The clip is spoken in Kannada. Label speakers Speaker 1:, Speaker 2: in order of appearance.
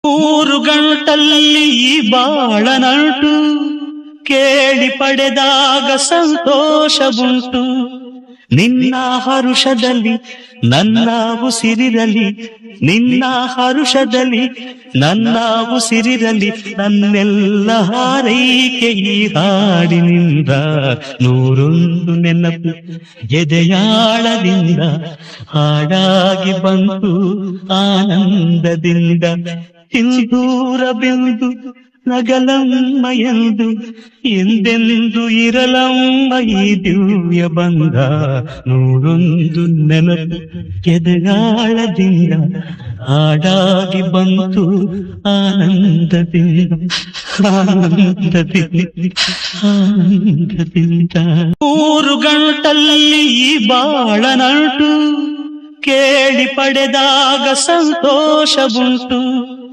Speaker 1: ಮೂರು ಗಂಟಲ್ಲಿ ಈ ಬಾಳನಂಟು ಕೇಳಿ ಪಡೆದಾಗ ಸಂತೋಷವುಂಟು. ನಿನ್ನ ಹರುಷದಲ್ಲಿ ನನ್ನ ಉಸಿರಿರಲಿ, ನಿನ್ನ ಹರುಷದಲ್ಲಿ ನನ್ನ ಉಸಿರಿರಲಿ, ನನ್ನೆಲ್ಲ ಹಾರೈಕೆ ಈ ಹಾಡಿನಿಂದ. ನೂರೊಂದು ನೆನಪು ಎದೆಯಾಳದಿಂದ ಹಾಡಾಗಿ ಬಂತು ಆನಂದದಿಂದ. ಹಿಂದೂರ ಬಿಂದು ನಗಲಮ್ಮ ಎಂದು ಎಂದೆಂದು ಇರಲಮ್ಮ ಈ ದಿವ್ಯ ಬಂಧ. ನೂರೊಂದು ನೆನಪು ಎದೆಗಾಳದಿಂದ ಹಾಡಾಗಿ ಬಂತು ಆನಂದದಿಂದ, ಆನಂದದಿಂದ, ಆನಂದದಿಂದ. ಮೂರು ಗಂಟಲ್ಲಿ ಈ ಬಾಳನಂಟು ಕೇಳಿ ಪಡೆದಾಗ ಸಂತೋಷವುಂಟು.